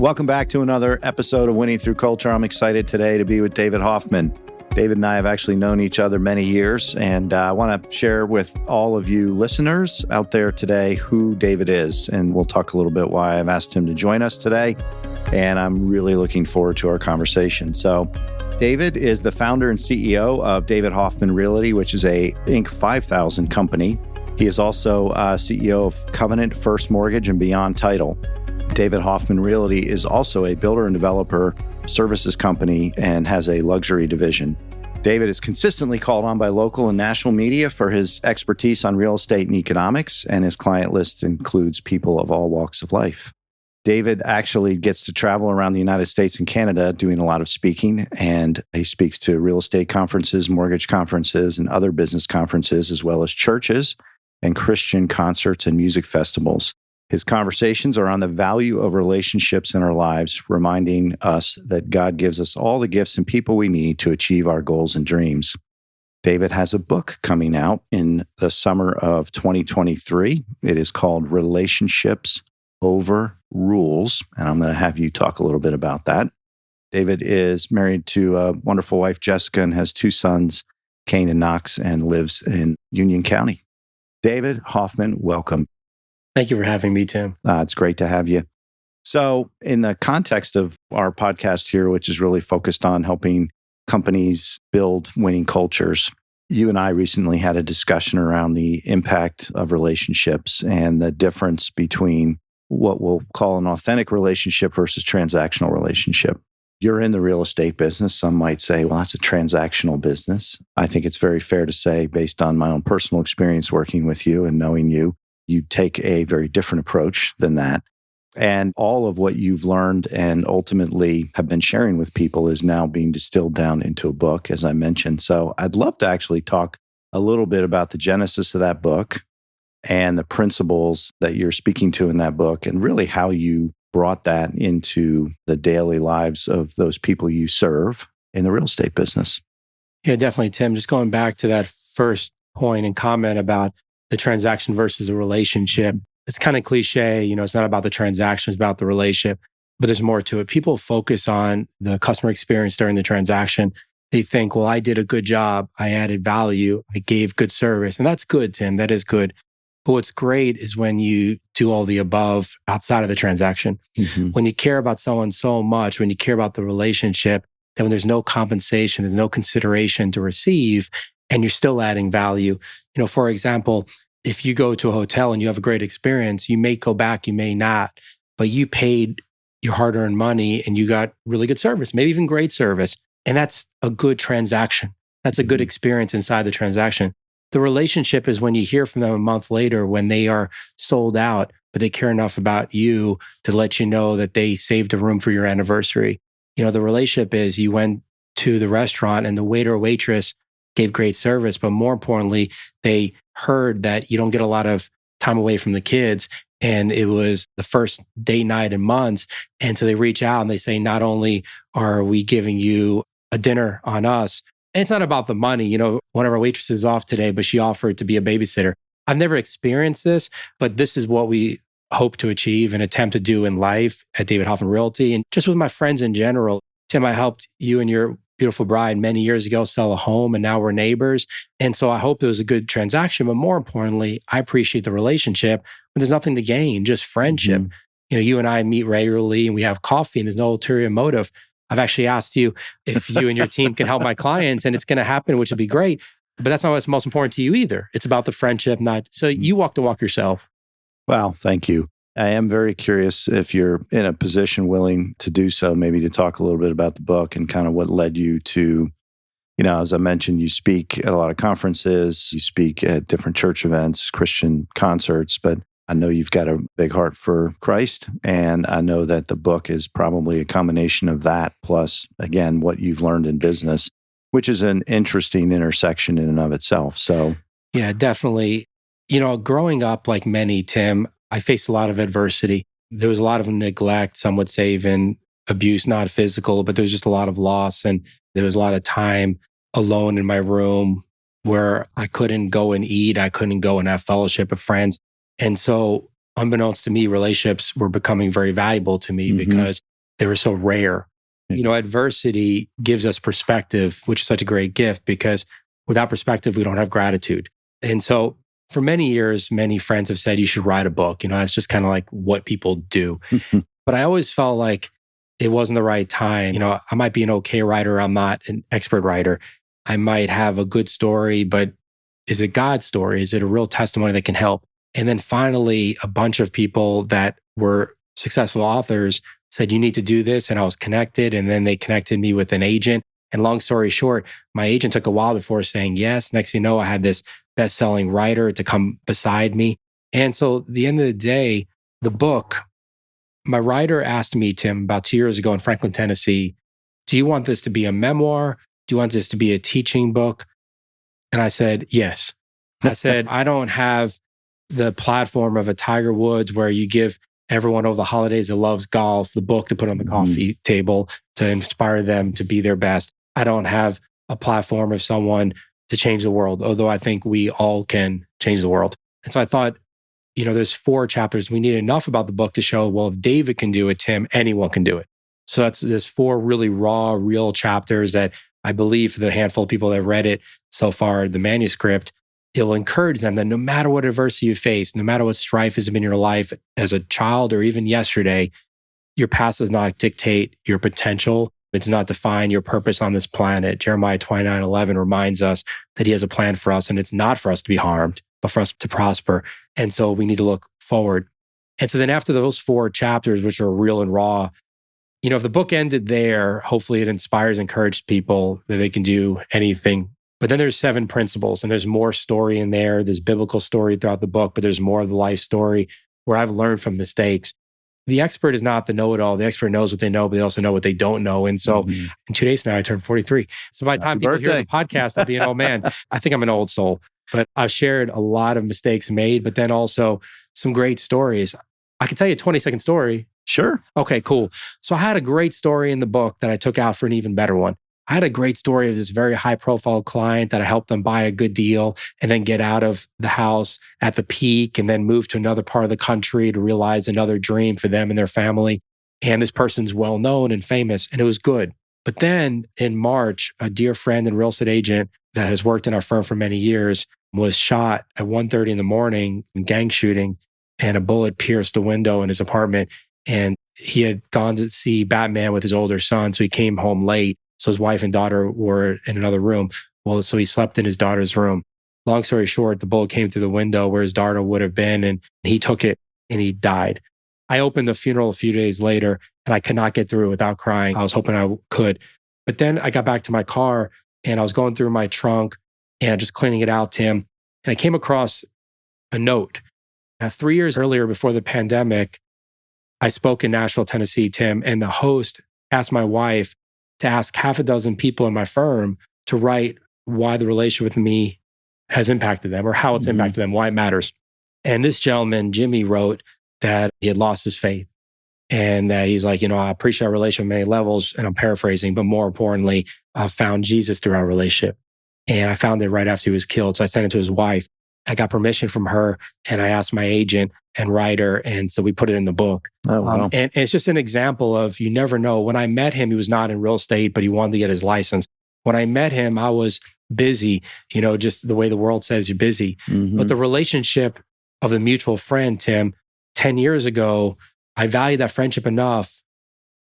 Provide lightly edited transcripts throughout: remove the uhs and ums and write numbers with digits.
Welcome back to another episode of Winning Through Culture. I'm excited today to be with David Hoffman. David and I have actually known each other many years, and I want to share with all of you listeners out there today who David is, and we'll talk a little bit why I've asked him to join us today, and I'm really looking forward to our conversation. So, David is the founder and CEO of David Hoffman Realty, which is a Inc. 5000 company. He is also CEO of Covenant First Mortgage and Beyond Title. David Hoffman Realty is also a builder and developer services company and has a luxury division. David is consistently called on by local and national media for his expertise on real estate and economics, and his client list includes people of all walks of life. David actually gets to travel around the United States and Canada doing a lot of speaking, and he speaks to real estate conferences, mortgage conferences, and other business conferences, as well as churches and Christian concerts and music festivals. His conversations are on the value of relationships in our lives, reminding us that God gives us all the gifts and people we need to achieve our goals and dreams. David has a book coming out in the summer of 2023. It is called Relationships Over Rules, and I'm going to have you talk a little bit about that. David is married to a wonderful wife, Jessica, and has two sons, Kane and Knox, and lives in Union County. David Hoffman, welcome. Thank you for having me, Tim. It's great to have you. So in the context of our podcast here, which is really focused on helping companies build winning cultures, you and I recently had a discussion around the impact of relationships and the difference between what we'll call an authentic relationship versus transactional relationship. You're in the real estate business. Some might say, well, that's a transactional business. I think it's very fair to say, based on my own personal experience working with you and knowing you, you take a very different approach than that. And all of what you've learned and ultimately have been sharing with people is now being distilled down into a book, as I mentioned. So I'd love to actually talk a little bit about the genesis of that book and the principles that you're speaking to in that book, and really how you brought that into the daily lives of those people you serve in the real estate business. Yeah, definitely, Tim. Just going back to that first point and comment about the transaction versus the relationship. It's kind of cliche, it's not about the transaction, it's about the relationship, but there's more to it. People focus on the customer experience during the transaction. They think, well, I did a good job. I added value. I gave good service. And that's good, Tim. That is good. But what's great is when you do all the above outside of the transaction. Mm-hmm. When you care about someone so much, when you care about the relationship, then when there's no compensation, there's no consideration to receive, and you're still adding value. For example, if you go to a hotel and you have a great experience, you may go back, you may not, but you paid your hard-earned money and you got really good service, maybe even great service. And that's a good transaction. That's a good experience inside the transaction. The relationship is when you hear from them a month later when they are sold out, but they care enough about you to let you know that they saved a room for your anniversary. The relationship is you went to the restaurant and the waiter or waitress gave great service, but more importantly, they heard that you don't get a lot of time away from the kids, and it was the first date night in months. And so they reach out and they say, not only are we giving you a dinner on us, and it's not about the money. One of our waitresses is off today, but she offered to be a babysitter. I've never experienced this, but this is what we hope to achieve and attempt to do in life at David Hoffman Realty. And just with my friends in general, Tim, I helped you and your beautiful bride many years ago sell a home, and now we're neighbors. And so I hope it was a good transaction, but more importantly, I appreciate the relationship, but there's nothing to gain, just friendship. Mm-hmm. You and I meet regularly and we have coffee and there's no ulterior motive. I've actually asked you if you and your team can help my clients, and it's going to happen, which would be great. But that's not what's most important to you either. It's about the friendship, not so you walk the walk yourself. Well, thank you. I am very curious if you're in a position willing to do so, maybe to talk a little bit about the book and kind of what led you to, as I mentioned, you speak at a lot of conferences, you speak at different church events, Christian concerts, but I know you've got a big heart for Christ. And I know that the book is probably a combination of that, plus, again, what you've learned in business, which is an interesting intersection in and of itself. So, yeah, definitely. Growing up like many, Tim, I faced a lot of adversity. There was a lot of neglect, some would say even abuse, not physical, but there was just a lot of loss. And there was a lot of time alone in my room where I couldn't go and eat. I couldn't go and have fellowship with friends. And so unbeknownst to me, relationships were becoming very valuable to me because they were so rare. Adversity gives us perspective, which is such a great gift because without perspective, we don't have gratitude. And so for many years, many friends have said you should write a book. That's just kind of like what people do. But I always felt like it wasn't the right time. I might be an okay writer. I'm not an expert writer. I might have a good story, but is it God's story? Is it a real testimony that can help? And then finally, a bunch of people that were successful authors said, you need to do this. And I was connected. And then they connected me with an agent. And long story short, my agent took a while before saying yes. Next thing you know, I had this best-selling writer to come beside me. And so at the end of the day, the book, my writer asked me, Tim, about 2 years ago in Franklin, Tennessee, do you want this to be a memoir? Do you want this to be a teaching book? And I said, yes. I said, I don't have the platform of a Tiger Woods where you give everyone over the holidays that loves golf the book to put on the coffee table to inspire them to be their best. I don't have a platform of someone to change the world, although I think we all can change the world. And so I thought, there's 4 chapters. We need enough about the book to show, well, if David can do it, Tim, anyone can do it. So there's 4 really raw, real chapters that I believe for the handful of people that have read it so far, the manuscript, it'll encourage them that no matter what adversity you face, no matter what strife has been in your life as a child or even yesterday, your past does not dictate your potential. It does not define your purpose on this planet. Jeremiah 29:11 reminds us that he has a plan for us, and it's not for us to be harmed, but for us to prosper. And so we need to look forward. And so then after those 4 chapters, which are real and raw, if the book ended there, hopefully it inspires, encourages people that they can do anything. But then there's 7 principles, and there's more story in there. There's biblical story throughout the book, but there's more of the life story where I've learned from mistakes. The expert is not the know-it-all. The expert knows what they know, but they also know what they don't know. And so in 2 days now, I turn 43. So by the time people hear the podcast, I'll be an old man. I think I'm an old soul, but I've shared a lot of mistakes made, but then also some great stories. I can tell you a 20-second story. Sure. Okay, cool. So I had a great story in the book that I took out for an even better one. I had a great story of this very high-profile client that I helped them buy a good deal and then get out of the house at the peak and then move to another part of the country to realize another dream for them and their family. And this person's well-known and famous, and it was good. But then in March, a dear friend and real estate agent that has worked in our firm for many years was shot at 1:30 in the morning in gang shooting, and a bullet pierced the window in his apartment. And he had gone to see Batman with his older son, so he came home late. So his wife and daughter were in another room. Well, so he slept in his daughter's room. Long story short, the bullet came through the window where his daughter would have been, and he took it and he died. I opened the funeral a few days later, and I could not get through it without crying. I was hoping I could. But then I got back to my car, and I was going through my trunk and just cleaning it out, Tim. And I came across a note. 3 years earlier, before the pandemic, I spoke in Nashville, Tennessee, Tim, and the host asked my wife to ask half a dozen people in my firm to write why the relationship with me has impacted them or how it's impacted them, why it matters. And this gentleman, Jimmy, wrote that he had lost his faith and that he's like, I appreciate our relationship on many levels, and I'm paraphrasing, but more importantly, I found Jesus through our relationship. And I found it right after he was killed. So I sent it to his wife. I got permission from her, and I asked my agent and writer, and so we put it in the book. Oh, wow. And it's just an example of, you never know. When I met him, he was not in real estate, but he wanted to get his license. When I met him, I was busy, just the way the world says you're busy. But the relationship of the mutual friend, Tim, 10 years ago, I valued that friendship enough.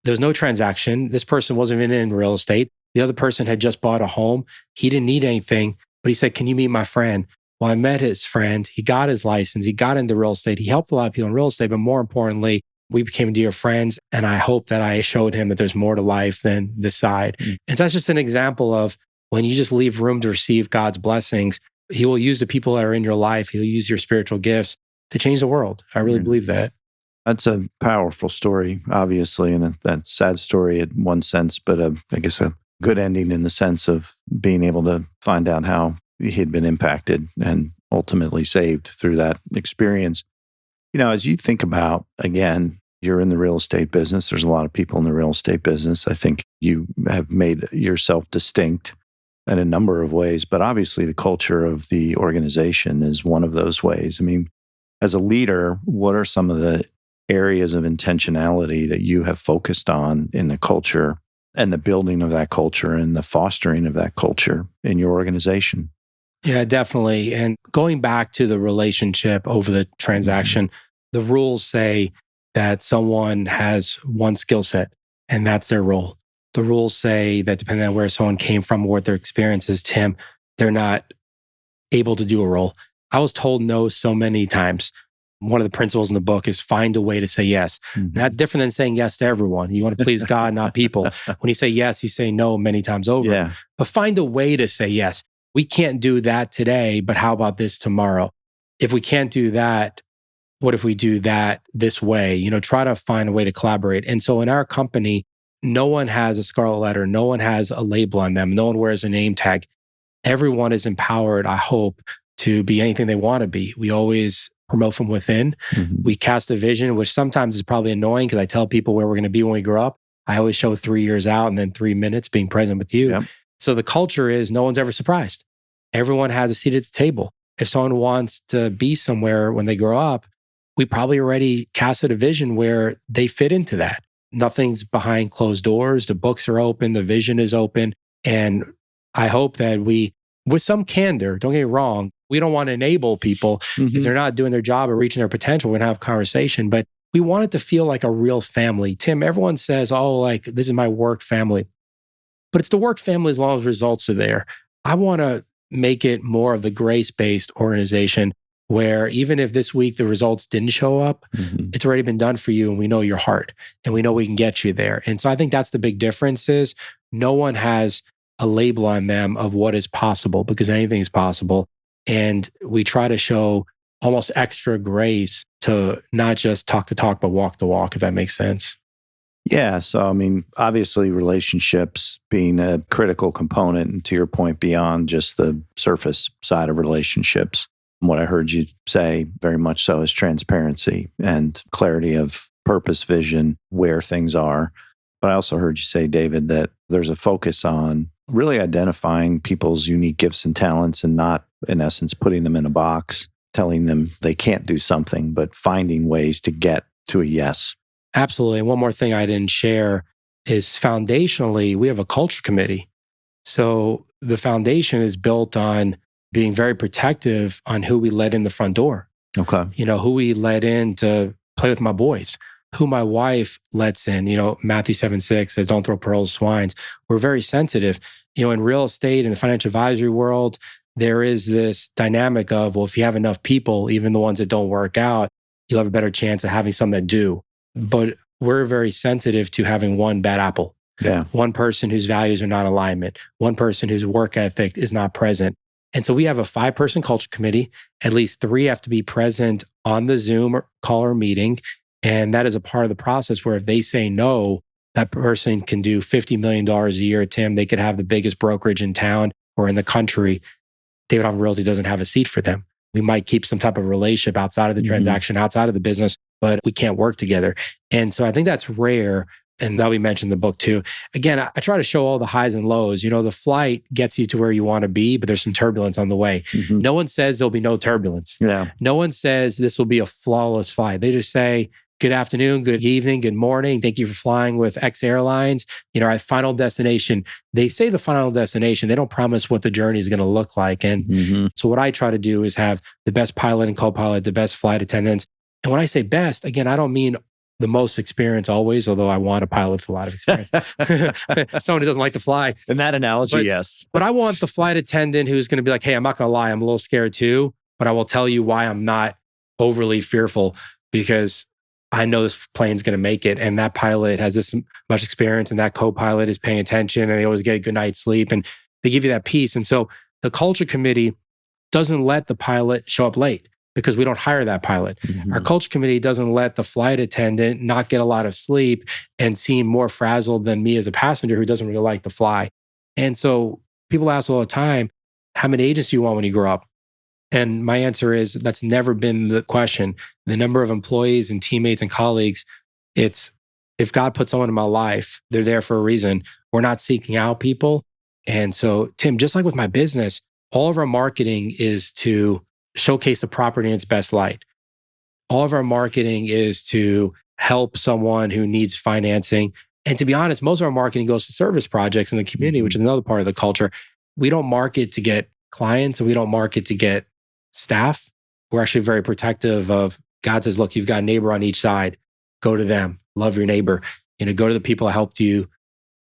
There was no transaction. This person wasn't even in real estate. The other person had just bought a home. He didn't need anything, but he said, can you meet my friend? Well, I met his friend. He got his license. He got into real estate. He helped a lot of people in real estate, but more importantly, we became dear friends. And I hope that I showed him that there's more to life than this side. And so that's just an example of when you just leave room to receive God's blessings, he will use the people that are in your life. He'll use your spiritual gifts to change the world. I really believe that. That's a powerful story, obviously, and that sad story in one sense, but I guess a good ending in the sense of being able to find out how he had been impacted and ultimately saved through that experience. As you think about, again, you're in the real estate business. There's a lot of people in the real estate business. I think you have made yourself distinct in a number of ways, but obviously the culture of the organization is one of those ways. I mean, as a leader, what are some of the areas of intentionality that you have focused on in the culture and the building of that culture and the fostering of that culture in your organization? Yeah, definitely. And going back to the relationship over the transaction, the rules say that someone has one skill set and that's their role. The rules say that depending on where someone came from, what their experience is, Tim, they're not able to do a role. I was told no so many times. One of the principles in the book is find a way to say yes. And that's different than saying yes to everyone. You want to please God, not people. When you say yes, you say no many times over. Yeah. But find a way to say yes. We can't do that today, but how about this tomorrow? If we can't do that, what if we do that this way? Try to find a way to collaborate. And so in our company, no one has a scarlet letter. No one has a label on them. No one wears a name tag. Everyone is empowered, I hope, to be anything they want to be. We always promote from within. We cast a vision, which sometimes is probably annoying because I tell people where we're going to be when we grow up. I always show 3 years out and then 3 minutes being present with you. Yep. So the culture is no one's ever surprised. Everyone has a seat at the table. If someone wants to be somewhere when they grow up, we probably already casted a vision where they fit into that. Nothing's behind closed doors. The books are open. The vision is open. And I hope that we, with some candor, don't get me wrong, we don't want to enable people. If they're not doing their job or reaching their potential, we're going to have a conversation. But we want it to feel like a real family. Tim, everyone says, oh, like this is my work family. But it's the work family as long as results are there. I want to make it more of the grace-based organization where even if this week the results didn't show up, it's already been done for you and we know your heart and we know we can get you there. And so I think that's the big difference is no one has a label on them of what is possible because anything is possible. And we try to show almost extra grace to not just talk the talk, but walk the walk, if that makes sense. Yeah. So, I mean, obviously relationships being a critical component, and to your point, beyond just the surface side of relationships. What I heard you say very much so is transparency and clarity of purpose, vision, where things are. But I also heard you say, David, that there's a focus on really identifying people's unique gifts and talents and not, in essence, putting them in a box, telling them they can't do something, but finding ways to get to a yes. Absolutely. And one more thing I didn't share is foundationally, we have a culture committee. So the foundation is built on being very protective on who we let in the front door. Okay. Who we let in to play with my boys, who my wife lets in. Matthew 7:6 says, don't throw pearls to swines. We're very sensitive. In real estate and the financial advisory world, there is this dynamic of, well, if you have enough people, even the ones that don't work out, you'll have a better chance of having some that do. But we're very sensitive to having one bad apple. Yeah. One person whose values are not in alignment, one person whose work ethic is not present. And so we have a 5-person culture committee. At least 3 have to be present on the Zoom or call or meeting. And that is a part of the process where if they say no, that person can do $50 million a year, Tim. They could have the biggest brokerage in town or in the country. David Hoffman Realty doesn't have a seat for them. We might keep some type of relationship outside of the transaction, outside of the business, but we can't work together. And so I think that's rare. And that we mentioned in the book too. Again, I try to show all the highs and lows. The flight gets you to where you want to be, but there's some turbulence on the way. No one says there'll be no turbulence. Yeah. No one says this will be a flawless flight. They just say, good afternoon, good evening, good morning. Thank you for flying with X Airlines. Our final destination. They say the final destination. They don't promise what the journey is going to look like. And so what I try to do is have the best pilot and co-pilot, the best flight attendants. And when I say best, again, I don't mean the most experience always, although I want a pilot with a lot of experience. Someone who doesn't like to fly. In that analogy, yes. But I want the flight attendant who's going to be like, hey, I'm not going to lie, I'm a little scared too, but I will tell you why I'm not overly fearful because I know this plane's going to make it. And that pilot has this much experience and that co-pilot is paying attention and they always get a good night's sleep and they give you that peace. And so the culture committee doesn't let the pilot show up late because we don't hire that pilot. Our culture committee doesn't let the flight attendant not get a lot of sleep and seem more frazzled than me as a passenger who doesn't really like to fly. And so people ask all the time, how many agents do you want when you grow up? And my answer is that's never been the question. The number of employees and teammates and colleagues, it's if God put someone in my life, they're there for a reason. We're not seeking out people. And so, Tim, just like with my business, all of our marketing is to showcase the property in its best light. All of our marketing is to help someone who needs financing. And to be honest, most of our marketing goes to service projects in the community, which is another part of the culture. We don't market to get clients and we don't market to get staff. We're actually very protective of God says, look, you've got a neighbor on each side. Go to them. Love your neighbor. Go to the people that helped you,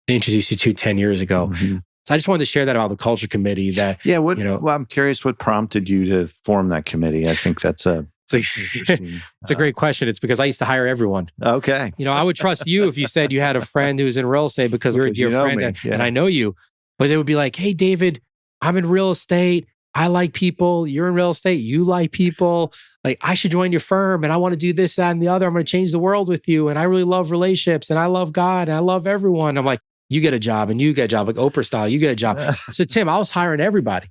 introduce you to 10 years ago. So I just wanted to share that about the culture committee that, well, I'm curious what prompted you to form that committee. I think that's it's a great question. It's because I used to hire everyone. Okay. I would trust you if you said you had a friend who's in real estate because you're a dear friend and I know you. But they would be like, hey, David, I'm in real estate. I like people. You're in real estate. You like people. Like, I should join your firm and I want to do this, that, and the other. I'm going to change the world with you. And I really love relationships and I love God and I love everyone. I'm like, you get a job and you get a job, like Oprah style, you get a job. So Tim, I was hiring everybody.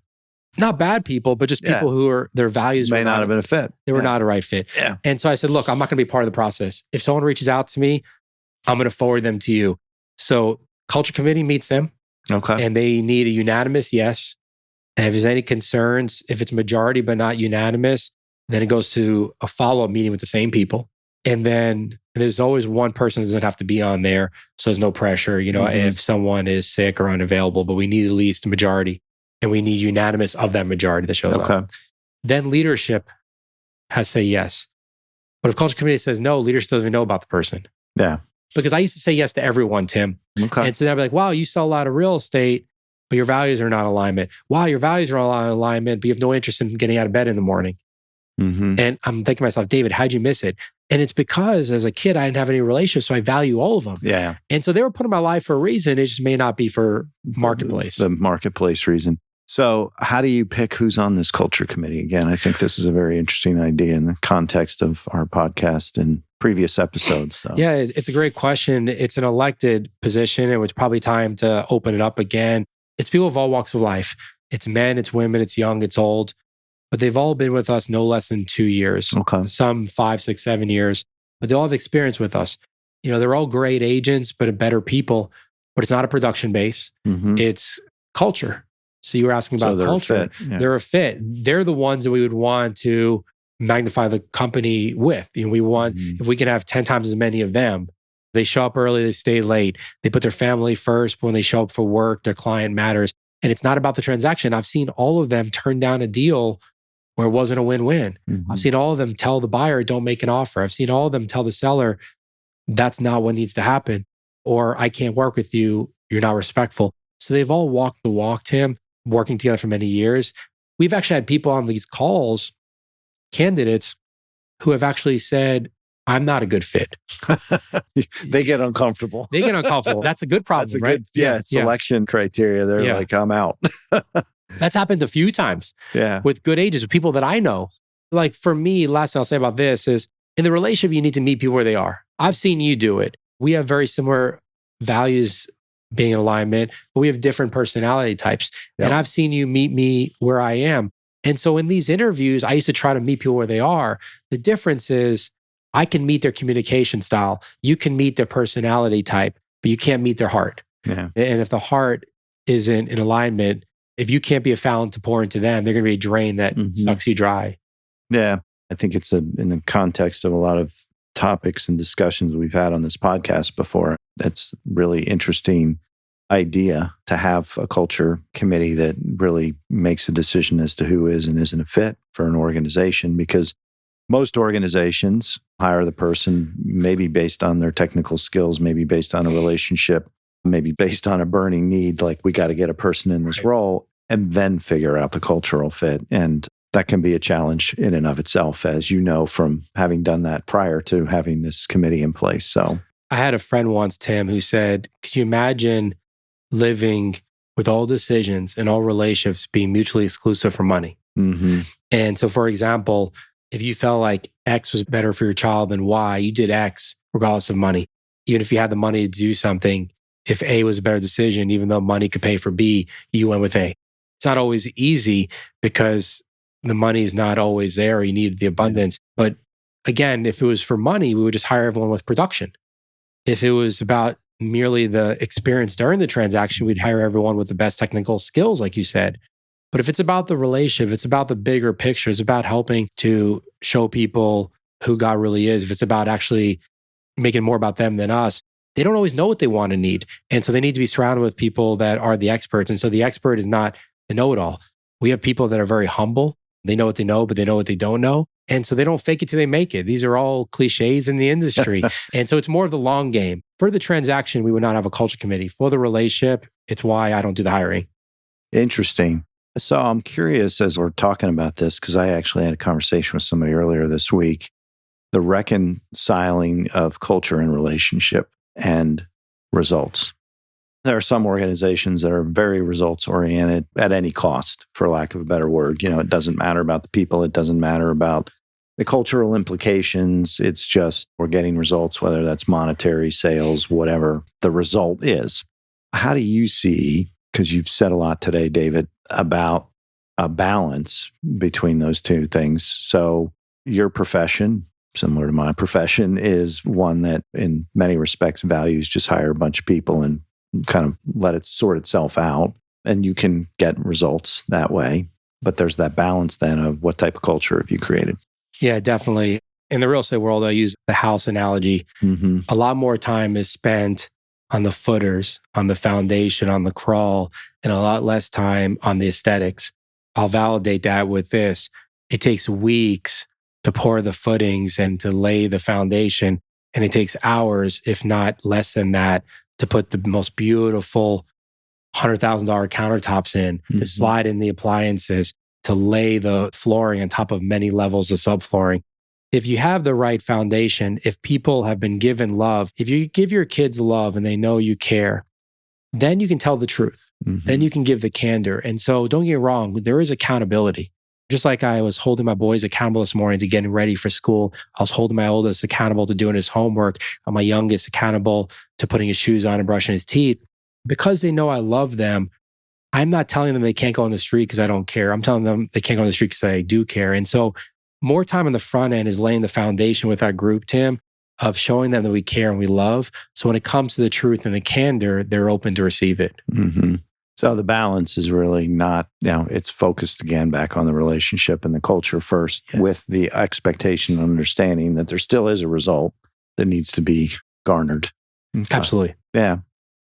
Not bad people, but just people who are, their values may not have been a fit. They were not a right fit. Yeah. And so I said, look, I'm not going to be part of the process. If someone reaches out to me, I'm going to forward them to you. So culture committee meets them. Okay. And they need a unanimous yes. And if there's any concerns, if it's majority but not unanimous, then it goes to a follow-up meeting with the same people. And then there's always one person that doesn't have to be on there. So there's no pressure, if someone is sick or unavailable, but we need at least a majority. And we need unanimous of that majority that shows up. Then leadership has to say yes. But if culture committee says no, leadership doesn't even know about the person. Yeah. Because I used to say yes to everyone, Tim. Okay. And so they'd be like, wow, you sell a lot of real estate, but your values are not in alignment. Wow, your values are all in alignment, but you have no interest in getting out of bed in the morning. And I'm thinking to myself, David, how'd you miss it? And it's because as a kid, I didn't have any relationships, so I value all of them. Yeah. And so they were put in my life for a reason. It just may not be for marketplace. The marketplace reason. So how do you pick who's on this culture committee? Again, I think this is a very interesting idea in the context of our podcast and previous episodes. So. Yeah, it's a great question. It's an elected position. It was probably time to open it up again. It's people of all walks of life. It's men, it's women, it's young, it's old. But they've all been with us no less than 2 years. Okay. Some 5, 6, 7 years. But they all have experience with us. They're all great agents, but better people. But it's not a production base. It's culture. So you were asking about culture. They're a fit. They're the ones that we would want to magnify the company with. We want, if we can have 10 times as many of them, they show up early, they stay late. They put their family first. But when they show up for work, their client matters. And it's not about the transaction. I've seen all of them turn down a deal where it wasn't a win-win. I've seen all of them tell the buyer, don't make an offer. I've seen all of them tell the seller, that's not what needs to happen. Or I can't work with you. You're not respectful. So they've all walked the walk, Tim, working together for many years. We've actually had people on these calls, candidates, who have actually said, I'm not a good fit. They get uncomfortable. That's a good problem, That's a good selection criteria. They're like, I'm out. That's happened a few times with good agents, with people that I know. Like for me, last thing I'll say about this is, in the relationship, you need to meet people where they are. I've seen you do it. We have very similar values being in alignment, but we have different personality types. And I've seen you meet me where I am. And so in these interviews, I used to try to meet people where they are. The difference is I can meet their communication style. You can meet their personality type, but you can't meet their heart. Yeah. And if the heart isn't in alignment, if you can't be a fountain to pour into them, they're going to be a drain that sucks you dry. Yeah. I think it's in the context of a lot of topics and discussions we've had on this podcast before. That's really interesting idea to have a culture committee that really makes a decision as to who is and isn't a fit for an organization, because most organizations hire the person maybe based on their technical skills, maybe based on a relationship, maybe based on a burning need, like we got to get a person in this role, and then figure out the cultural fit. And that can be a challenge in and of itself, as you know, from having done that prior to having this committee in place. So I had a friend once, Tim, who said, could you imagine living with all decisions and all relationships being mutually exclusive for money? And so, for example, if you felt like X was better for your child than Y, you did X regardless of money. Even if you had the money to do something, if A was a better decision, even though money could pay for B, you went with A. It's not always easy because the money is not always there. You need the abundance. But again, if it was for money, we would just hire everyone with production. If it was about merely the experience during the transaction, we'd hire everyone with the best technical skills, like you said. But if it's about the relationship, it's about the bigger picture, it's about helping to show people who God really is, if it's about actually making more about them than us, they don't always know what they want and need. And so they need to be surrounded with people that are the experts. And so the expert is not the know-it-all. We have people that are very humble. They know what they know, but they know what they don't know. And so they don't fake it till they make it. These are all cliches in the industry. And so it's more of the long game. For the transaction, we would not have a culture committee. For the relationship, it's why I don't do the hiring. Interesting. So I'm curious as we're talking about this, because I actually had a conversation with somebody earlier this week, the reconciling of culture and relationship and results. There are some organizations that are very results oriented at any cost, for lack of a better word. It doesn't matter about the people. It doesn't matter about the cultural implications. It's just we're getting results, whether that's monetary, sales, whatever the result is. How do you see, because you've said a lot today, David, about a balance between those two things. So your profession, similar to my profession, is one that in many respects values just hire a bunch of people and kind of let it sort itself out. And you can get results that way. But there's that balance then of what type of culture have you created? Yeah, definitely. In the real estate world, I use the house analogy. Mm-hmm. A lot more time is spent on the footers, on the foundation, on the crawl, and a lot less time on the aesthetics. I'll validate that with this. It takes weeks to pour the footings and to lay the foundation. And it takes hours, if not less than that, to put the most beautiful $100,000 countertops in, to slide in the appliances, to lay the flooring on top of many levels of subflooring. If you have the right foundation, if people have been given love, if you give your kids love and they know you care, then you can tell the truth. Then you can give the candor. And so don't get me wrong, there is accountability. Just like I was holding my boys accountable this morning to getting ready for school, I was holding my oldest accountable to doing his homework, and my youngest accountable to putting his shoes on and brushing his teeth. Because they know I love them, I'm not telling them they can't go on the street because I don't care. I'm telling them they can't go on the street because I do care. And so more time on the front end is laying the foundation with our group, Tim, of showing them that we care and we love. So when it comes to the truth and the candor, they're open to receive it. Mm-hmm. So the balance is really not, it's focused again back on the relationship and the culture first, Yes. with the expectation and understanding that there still is a result that needs to be garnered. Okay. Absolutely. Yeah.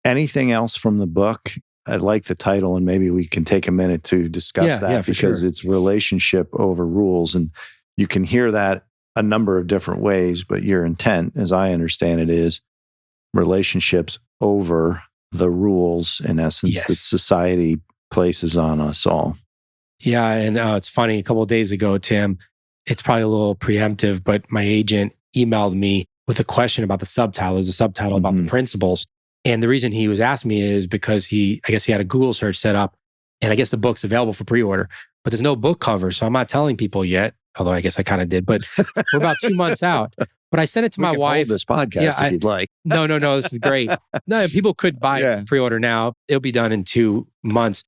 Anything else from the book? I like the title, and maybe we can take a minute to discuss that because it's relationship over rules. And you can hear that a number of different ways, but your intent, as I understand it, is relationships over the rules, in essence, that society places on us all. Yeah. And it's funny, a couple of days ago, Tim, it's probably a little preemptive, but my agent emailed me with a question about the subtitle. There's a subtitle about the principles. And the reason he was asking me is because I guess he had a Google search set up, and I guess the book's available for pre-order, but there's no book cover. So I'm not telling people yet, although I guess I kind of did, but we're about 2 months out. But I sent it to my wife. Hold this podcast if you'd like. No, this is great. No, people could buy it pre-order now. It'll be done in 2 months.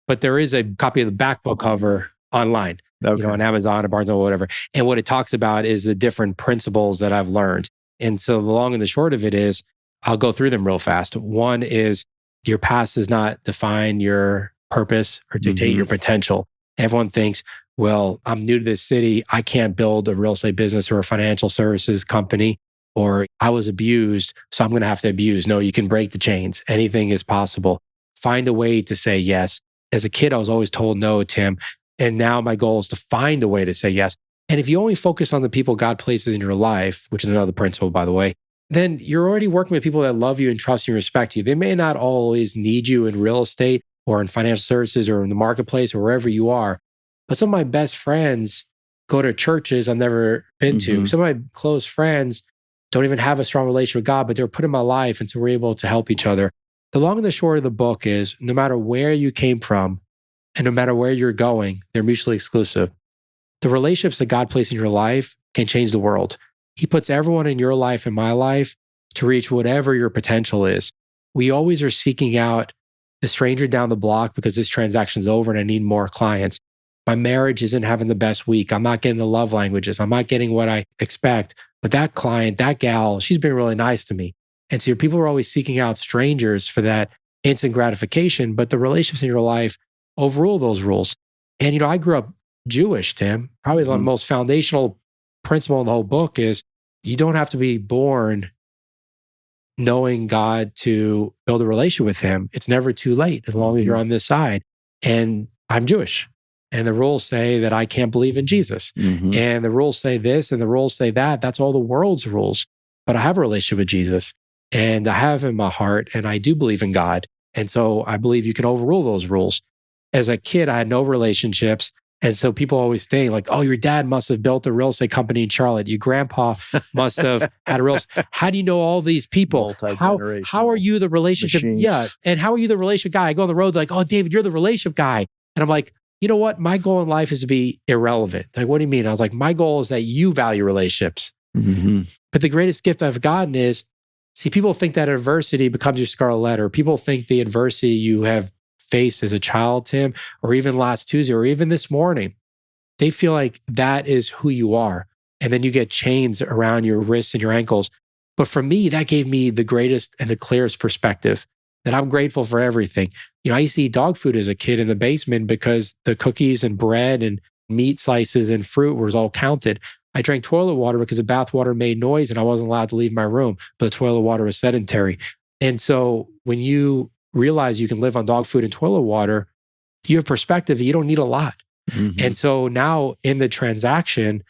But there is a copy of the back book cover online, on Amazon or Barnes & Noble, whatever. And what it talks about is the different principles that I've learned. And so the long and the short of it is, I'll go through them real fast. One is your past does not define your purpose or dictate your potential. Everyone thinks, well, I'm new to this city. I can't build a real estate business or a financial services company, or I was abused, so I'm going to have to abuse. No, you can break the chains. Anything is possible. Find a way to say yes. As a kid, I was always told no, Tim. And now my goal is to find a way to say yes. And if you only focus on the people God places in your life, which is another principle, by the way, then you're already working with people that love you and trust you and respect you. They may not always need you in real estate or in financial services or in the marketplace or wherever you are. But some of my best friends go to churches I've never been to. Some of my close friends don't even have a strong relationship with God, but they're put in my life. And so we're able to help each other. The long and the short of the book is no matter where you came from and no matter where you're going, they're mutually exclusive. The relationships that God placed in your life can change the world. He puts everyone in your life and my life to reach whatever your potential is. We always are seeking out the stranger down the block because this transaction's over and I need more clients. My marriage isn't having the best week. I'm not getting the love languages. I'm not getting what I expect. But that client, that gal, she's been really nice to me. And so people are always seeking out strangers for that instant gratification, but the relationships in your life overrule those rules. And, I grew up Jewish, Tim, probably the most foundational principle in the whole book is you don't have to be born knowing God to build a relationship with him. It's never too late as long as you're on this side. And I'm Jewish. And the rules say that I can't believe in Jesus. And the rules say this and the rules say that. That's all the world's rules. But I have a relationship with Jesus and I have in my heart and I do believe in God. And so I believe you can overrule those rules. As a kid, I had no relationships. And so people always think like, oh, your dad must have built a real estate company in Charlotte. Your grandpa must have had a real estate. How do you know all these people? How are you the relationship? Machines. Yeah. And how are you the relationship guy? I go on the road like, oh, David, you're the relationship guy. And I'm like, you know what? My goal in life is to be irrelevant. Like, what do you mean? I was like, my goal is that you value relationships. But the greatest gift I've gotten is, see, people think that adversity becomes your scarlet letter. People think the adversity you have faced as a child, Tim, or even last Tuesday, or even this morning, they feel like that is who you are. And then you get chains around your wrists and your ankles. But for me, that gave me the greatest and the clearest perspective that I'm grateful for everything. I used to eat dog food as a kid in the basement because the cookies and bread and meat slices and fruit was all counted. I drank toilet water because the bath water made noise and I wasn't allowed to leave my room, but the toilet water was sedentary. And so when you realize you can live on dog food and toilet water, you have perspective that you don't need a lot. And so now in the transaction,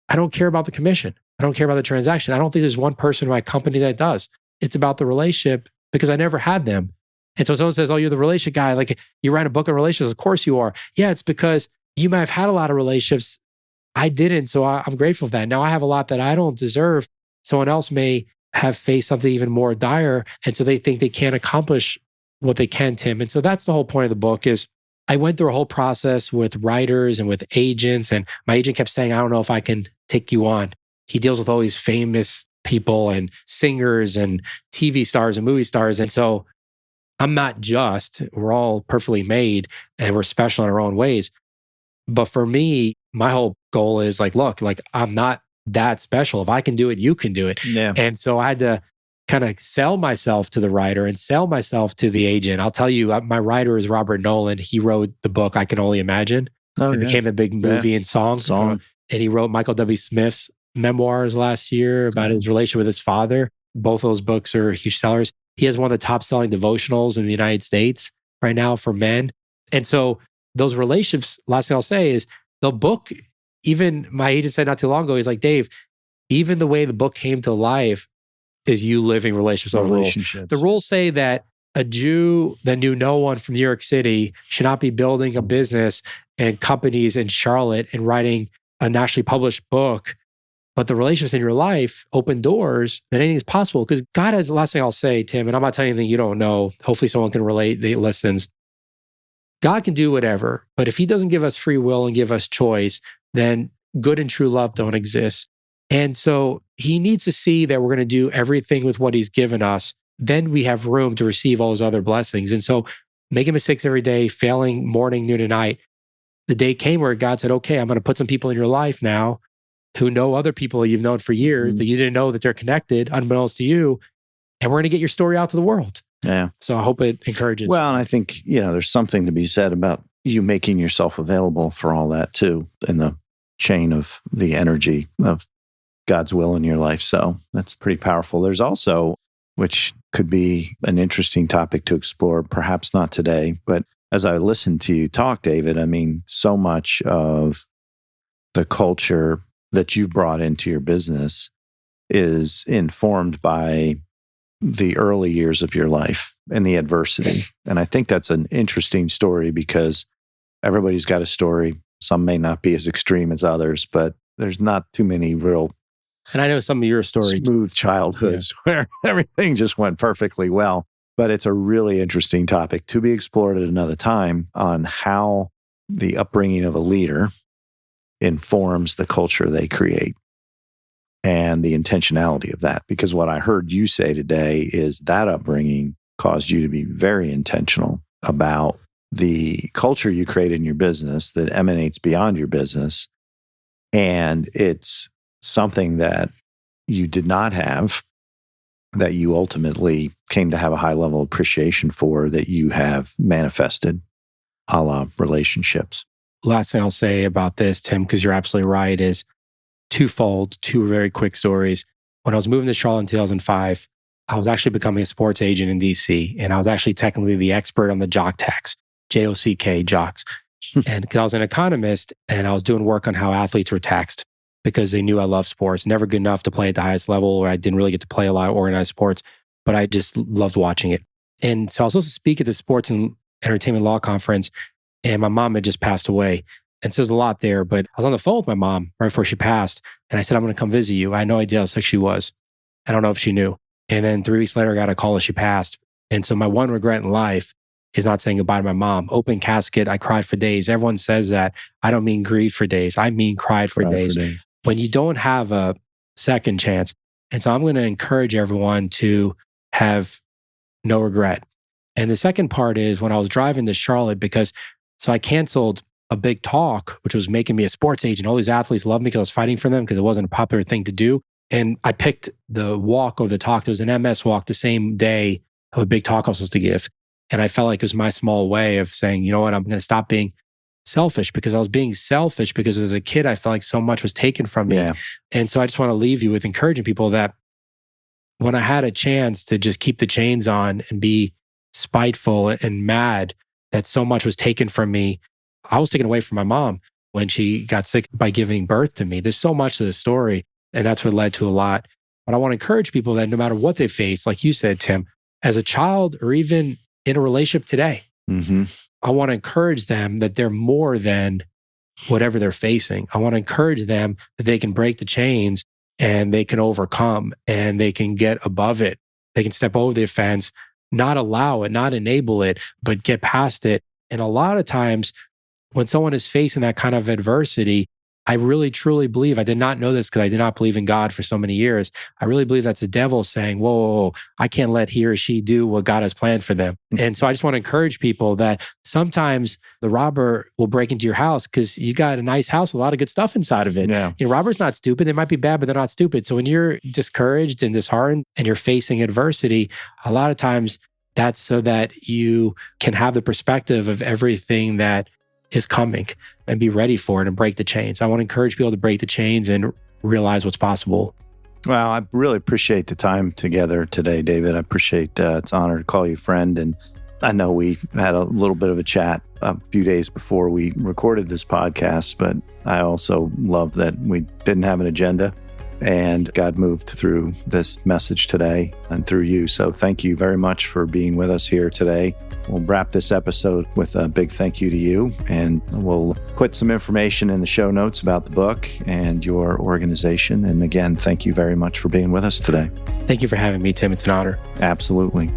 I don't care about the commission. I don't care about the transaction. I don't think there's one person in my company that does. It's about the relationship because I never had them. And so someone says, oh, you're the relationship guy. Like you write a book on relationships. Of course you are. Yeah, it's because you might have had a lot of relationships. I didn't. So I'm grateful for that. Now I have a lot that I don't deserve. Someone else may have faced something even more dire. And so they think they can't accomplish what they can, Tim. And so that's the whole point of the book is I went through a whole process with writers and with agents. And my agent kept saying, I don't know if I can take you on. He deals with all these famous people and singers and TV stars and movie stars. And so I'm not just, we're all perfectly made and we're special in our own ways. But for me, my whole goal is like, look, like I'm not that special. If I can do it, you can do it. Yeah. And so I had to kind of sell myself to the writer and sell myself to the agent. I'll tell you, my writer is Robert Nolan. He wrote the book I Can Only Imagine. It became a big movie and song. And he wrote Michael W. Smith's memoirs last year about his relationship with his father. Both those books are huge sellers. He has one of the top selling devotionals in the United States right now for men. And so those relationships, last thing I'll say is the book, even my agent said not too long ago, he's like, Dave, even the way the book came to life is you living relationships. The rules say that a Jew that knew no one from New York City should not be building a business and companies in Charlotte and writing a nationally published book. But the relationships in your life open doors that anything is possible. Because God has, the last thing I'll say, Tim, and I'm not telling you anything you don't know. Hopefully someone can relate that listens. God can do whatever. But if he doesn't give us free will and give us choice, then good and true love don't exist. And so he needs to see that we're going to do everything with what he's given us. Then we have room to receive all his other blessings. And so making mistakes every day, failing morning, noon, and night. The day came where God said, okay, I'm going to put some people in your life now who know other people you've known for years that you didn't know that they're connected, unbeknownst to you. And we're going to get your story out to the world. Yeah. So I hope it encourages. Well, and I think, there's something to be said about you making yourself available for all that too, in the chain of the energy of God's will in your life. So that's pretty powerful. There's also, which could be an interesting topic to explore, perhaps not today, but as I listened to you talk, David, I mean, so much of the culture that you've brought into your business is informed by the early years of your life and the adversity. And I think that's an interesting story because everybody's got a story. Some may not be as extreme as others, but there's not too many real and I know some of your stories, smooth childhoods where everything just went perfectly well. But it's a really interesting topic to be explored at another time on how the upbringing of a leader informs the culture they create and the intentionality of that. Because what I heard you say today is that upbringing caused you to be very intentional about the culture you create in your business that emanates beyond your business. And it's something that you did not have, that you ultimately came to have a high level of appreciation for, that you have manifested, a la relationships. Last thing I'll say about this, Tim, because you're absolutely right, is twofold, two very quick stories. When I was moving to Charlotte in 2005, I was actually becoming a sports agent in DC, and I was actually technically the expert on the jock tax, JOCK, jocks. And because I was an economist and I was doing work on how athletes were taxed because they knew I loved sports, never good enough to play at the highest level, or I didn't really get to play a lot of organized sports, but I just loved watching it. And so I was supposed to speak at the Sports and Entertainment Law Conference, and my mom had just passed away. And so there's a lot there, but I was on the phone with my mom right before she passed. And I said, I'm going to come visit you. I had no idea how sick she was. I don't know if she knew. And then 3 weeks later, I got a call that she passed. And so my one regret in life is not saying goodbye to my mom. Open casket, I cried for days. Everyone says that. I don't mean grieve for days. I mean cried for days. When you don't have a second chance. And so I'm going to encourage everyone to have no regret. And the second part is when I was driving to Charlotte, so I canceled a big talk, which was making me a sports agent. All these athletes loved me because I was fighting for them because it wasn't a popular thing to do. And I picked the walk over the talk. There was an MS walk the same day of a big talk I was supposed to give. And I felt like it was my small way of saying, you know what, I'm going to stop being selfish, because I was being selfish because as a kid, I felt like so much was taken from me. Yeah. And so I just want to leave you with encouraging people that when I had a chance to just keep the chains on and be spiteful and mad that so much was taken from me, I was taken away from my mom when she got sick by giving birth to me. There's so much to the story, and that's what led to a lot. But I want to encourage people that no matter what they face, like you said, Tim, as a child or even in a relationship today, I want to encourage them that they're more than whatever they're facing. I want to encourage them that they can break the chains and they can overcome and they can get above it. They can step over the offense, not allow it, not enable it, but get past it. And a lot of times when someone is facing that kind of adversity, I really, truly believe, I did not know this because I did not believe in God for so many years. I really believe that's the devil saying, whoa, I can't let he or she do what God has planned for them. And so I just want to encourage people that sometimes the robber will break into your house because you got a nice house with a lot of good stuff inside of it. Yeah. You know, robbers not stupid. They might be bad, but they're not stupid. So when you're discouraged and disheartened and you're facing adversity, a lot of times that's so that you can have the perspective of everything that is coming and be ready for it and break the chains. I want to encourage people to break the chains and realize what's possible. Well, I really appreciate the time together today, David. I appreciate it's an honor to call you friend. And I know we had a little bit of a chat a few days before we recorded this podcast, but I also love that we didn't have an agenda and God moved through this message today and through you. So thank you very much for being with us here today. We'll wrap this episode with a big thank you to you, and we'll put some information in the show notes about the book and your organization. And again, thank you very much for being with us today. Thank you for having me, Tim. It's an honor. Absolutely.